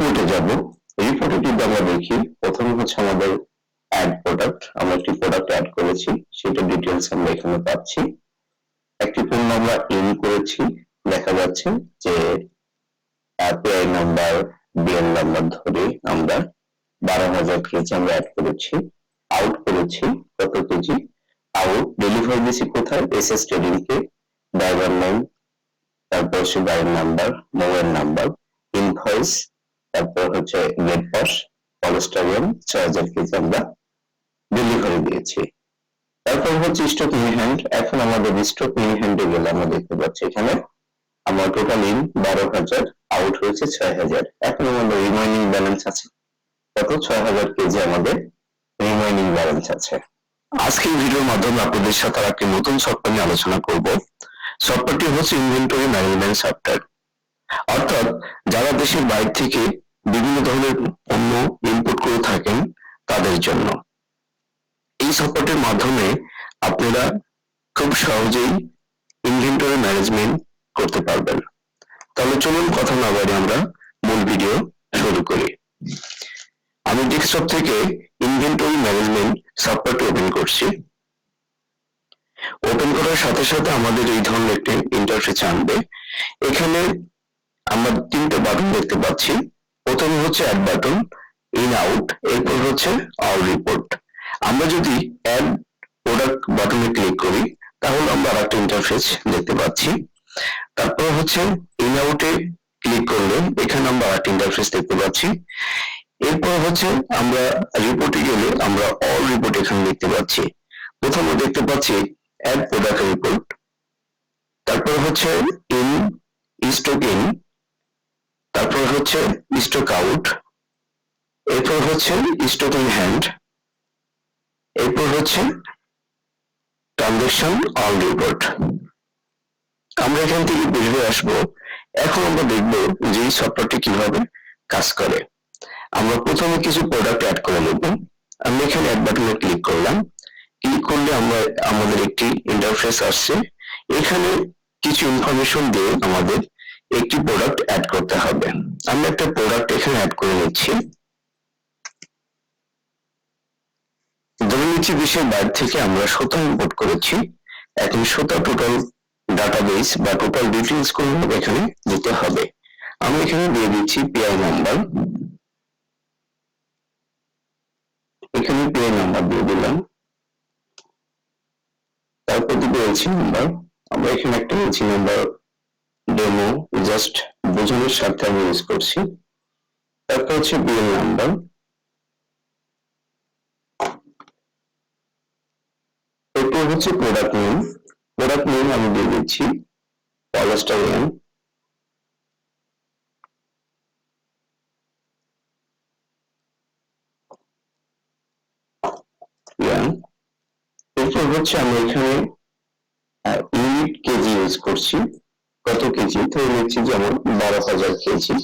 রিপোর্টে যাব। রিপোর্টে যদি আমরা দেখি, প্রথমে হচ্ছে আমাদের অ্যাড প্রোডাক্ট, আমরা একটি প্রোডাক্ট অ্যাড করেছি, সেটা ডিটেলস আমরা এখানে পাচ্ছি। একটি পণ্য আমরা ইন করেছি, দেখা যাচ্ছে যে পিআই নাম্বার, বিএল নাম্বার ধরে আমরা 12,000 কেজি আমরা অ্যাড করেছি। আউট করেছি কত কেজি? আউট ডেলিভারি দিয়েছি কোথায়? এসএস ট্রেডিং কে। ড্রাইভার নেম, তারপর হচ্ছে গাড়ির নাম্বার, মোবাইল নাম্বার, ইনভয়েস, তারপর হচ্ছে গেট পাস, পলিস্টারিয়াম 6,000 কেজি আমরা ডেলিভারি দিয়েছি। তারপর হচ্ছে স্টক ইন হ্যান্ড। এখন আমাদের স্টক ইন হ্যান্ডে গেলে আমরা দেখতে পাচ্ছি এখানে আমার টোটাল ইন 12,000, আউট হয়েছে 6,000। এখন আমাদের রিমাইনিং ব্যালেন্স আছে কত? 6,000 কেজি আমাদের রিমাইনিং ব্যালেন্স আছে। আজকের ভিডিওর মাধ্যমে আপনাদের সাথে একটি নতুন সফটওয়্যার নিয়ে আলোচনা করব। সফটওয়্যারটি হচ্ছে ইনভেন্টরি ম্যানেজমেন্ট সফটওয়্যার। অর্থাৎ যারা দেশের বাইরে থেকে বিভিন্ন ধরনের পণ্য ইনপুট করে থাকেন তাদের জন্য এই সফটওয়্যারটির মাধ্যমে আপনারা খুব সহজেই ইনভেন্টরি ম্যানেজমেন্ট করতে পারবেন। তাহলে চলুন কথা না বাড়িয়ে আমরা মূল ভিডিও শুরু করি। আমি ডেস্কটপ থেকে ইনভেন্টরি ম্যানেজমেন্ট সফটওয়্যারটি ওপেন করছি। ওপেন করার সাথে সাথে আমাদের এই ধরনের একটি ইন্টারফেস আনবে। এখানে আমরা তিনটে বাটন দেখতে পাচ্ছি। প্রথমে হচ্ছে অ্যাড বাটন, ইন আউট, এরপর হচ্ছে অল রিপোর্ট। আমরা যদি অ্যাড প্রোডাক্ট বাটনে ক্লিক করি তাহলে আমরা আরেকটা ইন্টারফেস দেখতে পাচ্ছি। তারপর হচ্ছে ইন আউটে ক্লিক করলে এখানে আমরা আরেকটা ইন্টারফেস দেখতে পাচ্ছি। এরপর হচ্ছে আমরা রিপোর্টে গেলে আমরা অল রিপোর্ট এখানে দেখতে পাচ্ছি। প্রথমে দেখতে পাচ্ছি অ্যাড প্রোডাক্ট রিপোর্ট, তারপর হচ্ছে ইন স্টক ইন, তারপর হচ্ছে স্টক আউট, এরপর হচ্ছে স্টক ইন হ্যান্ড, এরপর হচ্ছে ট্রানজাকশন অল রিপোর্ট। আমরা এখান থেকে বেরিয়ে আসবো। এখন আমরা দেখব যে এই সফটওয়্যারটি কিভাবে কাজ করে। আমরা প্রথমে কিছু প্রোডাক্ট অ্যাড করে নেব। আমি এখানে অ্যাড বাটনে ক্লিক করলাম। ক্লিক করলে আমরা আমাদের একটি ইন্টারফেস আসছে। এখানে কিছু ইনফরমেশন দিয়ে আমাদের একটি প্রোডাক্ট অ্যাড করতে হবে। আমি একটা প্রোডাক্ট এখানে অ্যাড করে নিচ্ছি। ধরে নিচ্ছি দেশের বাইরে থেকে আমরা সুতা ইম্পোর্ট করেছি। এখন সুতা টোটাল ডাটাবেস বা টোটাল ডিটেইলস গুলো এখানে দিতে হবে। আমি এখানে দিয়ে দিচ্ছি পিআই নাম্বার, এখানে পিআই নাম্বার দিয়ে দিলাম। তারপর দিব এলসি নাম্বার। আমরা এখানে একটা এলসি নাম্বার ডেমো জাস্ট বোঝানোর স্বার্থে আমি ইউজ করছি। তারপর হচ্ছে বিএল নাম্বার, এরপর হচ্ছে প্রোডাক্ট নেম। প্রোডাক্ট নেম আমি দিয়ে দিচ্ছি পলিস্টারিয়াম। এরপর হচ্ছে আমি এখানে ইউনিট কেজি ইউজ করছি। কত কেজি? ধরে নিচ্ছি যেমন 12,000 কেজি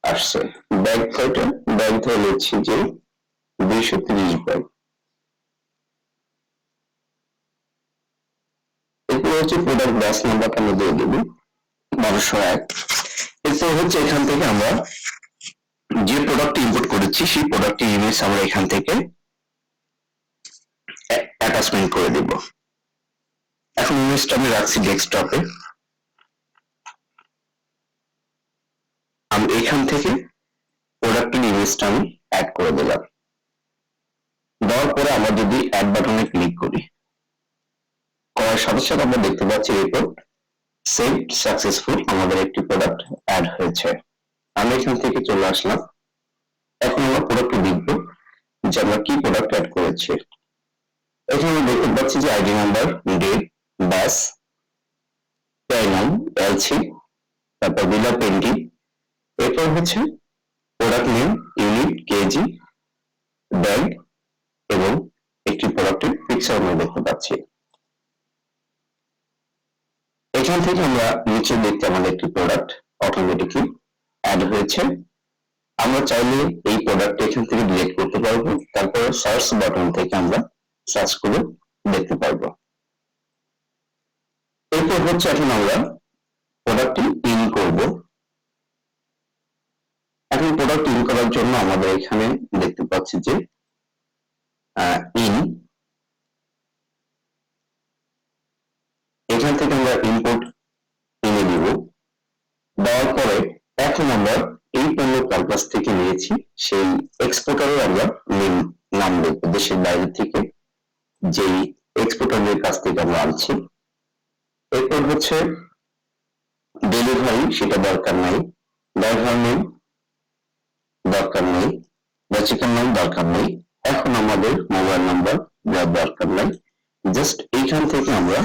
আসছে। ব্যাগ কয়টা? ব্যাগ ধরে নিচ্ছি যে 230 ব্যাগ। এরপর হচ্ছে প্রোডাক্ট ব্যাচ নাম্বারটা আমি দিয়ে দেবো 1201। এরপর হচ্ছে এখান থেকে আমরা যে প্রোডাক্ট ইম্পোর্ট করেছি সেই প্রোডাক্টের ইমেজ আমরা এখান থেকে অ্যাটাচমেন্ট করে দেব। এখন ইমেজটা আমি রাখছি ডেস্কটপে। আমি এখান থেকে প্রোডাক্টের ইমেজটা আমি অ্যাড করে দিলাম। দেওয়ার পরে আমরা যদি অ্যাড বাটনে ক্লিক করি, করার সাথে সাথে আমরা দেখতে পাচ্ছি রিপোর্ট সেভ সাকসেসফুল, আমাদের একটি প্রোডাক্ট অ্যাড হয়েছে। আমি এখান থেকে চলে আসলাম। এখন আমরা প্রোডাক্টে দেখব যে আমরা কি প্রোডাক্ট অ্যাড করেছি। এখানে আমরা দেখতে পাচ্ছি যে আইডি নাম্বার, ডেট, ব্যাস, পিআই নাম, এলসি, তারপর বিল অফ এন্ট্রি, এরপর হচ্ছে product name, unit, KG, bag এবং একটি প্রোডাক্টের পিকচার আমরা দেখতে পাচ্ছি। এখান থেকে আমরা নিচে দেখতে আমাদের একটি প্রোডাক্ট অটোমেটিকলি অ্যাড হয়েছে। আমরা চাইলে এই প্রোডাক্ট এখান থেকে ডিলিট করতে পারবো। তারপরে সার্চ বাটন থেকে আমরা সার্চ করে দেখতে পারবো। এরপর হচ্ছে এখন আমরা প্রোডাক্টটি ইন করব। এখন প্রোডাক্ট ইন করার জন্য আমাদের এখানে দেখতে পাচ্ছি যে ইন, এখান থেকে আমরা ইনপুট এনে দিব। দেওয়ার পরে এখন আমরা এই পণ্য কার কাছ থেকে নিয়েছি সেই এক্সপোর্টারের আমরা নাম দেব, দেশের বাইরে থেকে যেই এক্সপোর্টারের কাছ থেকে আমরা আনছি। এরপর হচ্ছে ডেলিভারি, সেটা দরকার নাই, ড্রাইভার নেই দরকার নেই, বেচিকার নাম দরকার নেই। এখন আমাদের মোবাইল নাম্বার দেওয়ার দরকার নাই, জাস্ট এইখান থেকে আমরা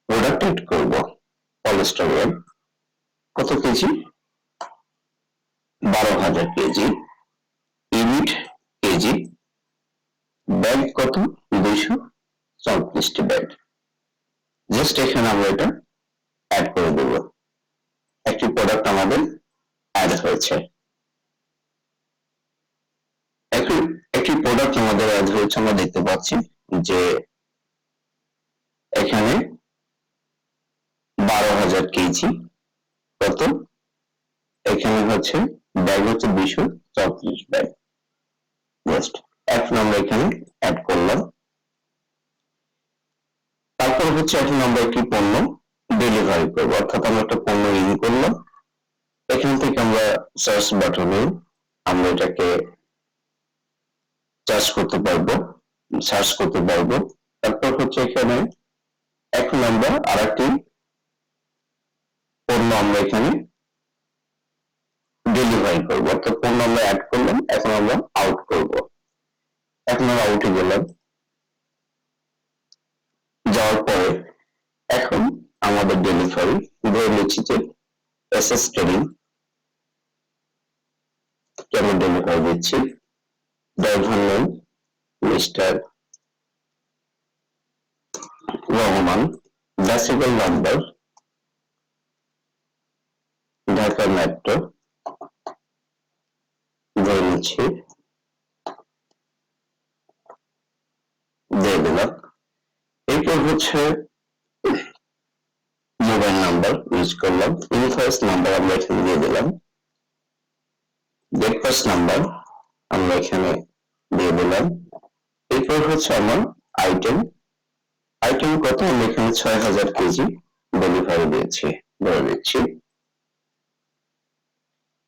প্রোডাক্ট এড করব। পলিস্টারিয়াম কত KG? 12,000 KG. Unit KG. Bag কত? 234টি ব্যাগ। জাস্ট এখানে আমরা এটা অ্যাড করে দেব। একটি প্রোডাক্ট আমাদের অ্যাড হয়েছে। একটি প্রোডাক্ট আমাদের অ্যাড হয়েছে, আমরা দেখতে পাচ্ছি যে এখানে 12,000 কেজি কত, এখানে হচ্ছে ব্যাগ হচ্ছে 234 ব্যাগ। জাস্ট এখন আমরা এখানে অ্যাড করলাম। তারপর হচ্ছে এখন আমরা একটি পণ্য ডেলিভারি করবো, অর্থাৎ আমরা একটা পণ্য ইন করলাম। এখান থেকে আমরা সার্চ বাটনে আমরা এটাকে সার্চ করতে পারবো। তারপর হচ্ছে এখানে এখন আমরা আরেকটি পণ্য আমরা এখানে ডেলিভারি করবো, অর্থাৎ পণ্য আমরা অ্যাড করলাম, এখন আমরা আউট করব। এখন আমরা আউটে গেলাম, যাওয়ার পরে এখন আমাদের ডেলিভারি ধরে নিচ্ছি যে এসএস ট্রেডিং আমরা ডেলিভারি দিচ্ছি। Driver name mister Rahman, decibel number Dhaka metro ধরে নিচ্ছি, দিয়ে দিলাম। এরপর হচ্ছে মোবাইল নাম্বার ইউজ করলাম, ইনভয়েস নাম্বার আমরা এখানে দিয়ে দিলাম, গেট পাস নাম্বার আমরা এখানে দিয়ে দিলাম। এরপর হচ্ছে আমার আইটেম কত, আমরা এখানে 6,000 কেজি ডেলিভারি দিয়েছি, ধরে দিচ্ছি।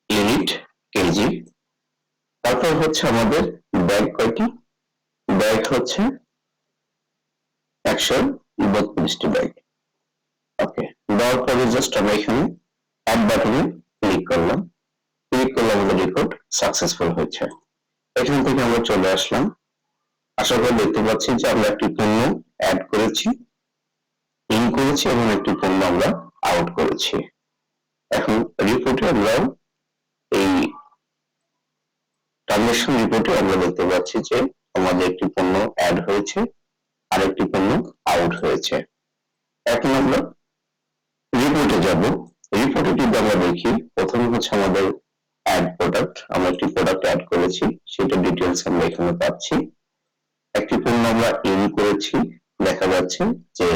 Unit KG. তারপর হচ্ছে আমাদের ব্যাগ কয়টি? ব্যাগ হচ্ছে 132টি ব্যাগ। ওকে, দেওয়ার পরে জাস্ট আমরা এখানে অ্যাড বাটনে ক্লিক করলাম, আমাদের রিপোর্ট সাকসেসফুল হয়েছে। এখান থেকে আমরা চলে আসলাম, আশা করি দেখতে পাচ্ছি যে আমরা একটি পণ্য অ্যাড করেছি, ইন করেছি এবং একটি পণ্য আমরা আউট করেছি। এখন রিপোর্টে আমরা এই ট্রানজাকশন রিপোর্টে আমরা দেখতে পাচ্ছি যে আমাদের একটি পণ্য অ্যাড হয়েছে আর একটি পণ্য আউট হয়েছে। এখন আমরা রিপোর্টে যাব। রিপোর্টে যদি আমরা দেখি, প্রথমে হচ্ছে আমাদের অ্যাড প্রোডাক্ট, আমরা একটি প্রোডাক্ট অ্যাড করেছি, সেটা ডিটেলস আমরা এখানে পাচ্ছি। একটি পণ্য আমরা ইন করেছি, দেখা যাচ্ছে যে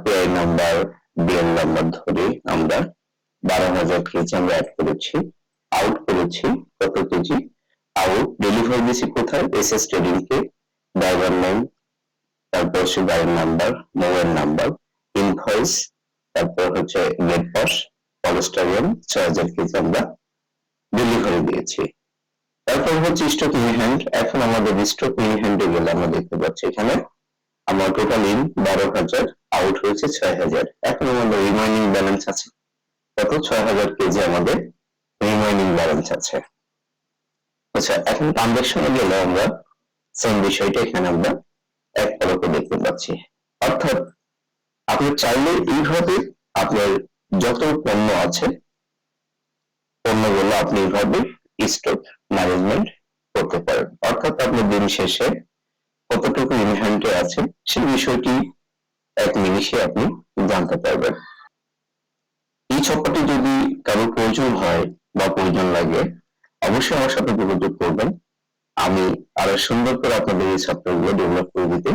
পিআই নাম্বার, বিএল নাম্বার ধরে আমরা 12,000 কেজি আমরা অ্যাড করেছি। আউট করেছি কত কেজি? আউট ডেলিভারি দিয়েছি কোথায়? এসএস ট্রেডিং কে। ড্রাইভার নেম, তারপর হচ্ছে গাড়ির নাম্বার, মোবাইল নাম্বার, ইনভয়েস, তারপর হচ্ছে গেট পাস, পলিস্টারিয়াম 6,000 কেজি আমরা ডেলিভারি দিয়েছি। তারপর হচ্ছে স্টক ইন হ্যান্ড। এখন আমাদের স্টক ইন হ্যান্ডে গেলে আমরা দেখতে পাচ্ছি এখানে আমার টোটাল ইন 12,000, আউট হয়েছে 6,000। এখন আমাদের রিমাইনিং ব্যালেন্স আছে কত? 6,000 কেজি আমাদের রিমাইনিং ব্যালেন্স আছে। আচ্ছা, এখন ট্রানজাকশনে গেলে আমরা সেম বিষয়টা এখানে আমরা এক পলকে দেখতে পাচ্ছি। অর্থাৎ আপনি চাইলে এইভাবে আপনার যত পণ্য আছে পণ্যগুলো আপনি এইভাবে স্টক ম্যানেজমেন্ট করতে পারেন। অর্থাৎ আপনি দিন শেষে কতটুকু ইন হ্যান্ডে আছে সেই বিষয়টি এক নিমিষে আপনি জানতে পারবেন। এই ছকটি যদি কারো প্রয়োজন হয় বা প্রয়োজন লাগে, অবশ্যই আমার সাথে যোগাযোগ করবেন। আমি আরো সুন্দর করে আপনাদের এই সফটওয়্যারগুলো ডেভেলপ করে দিতে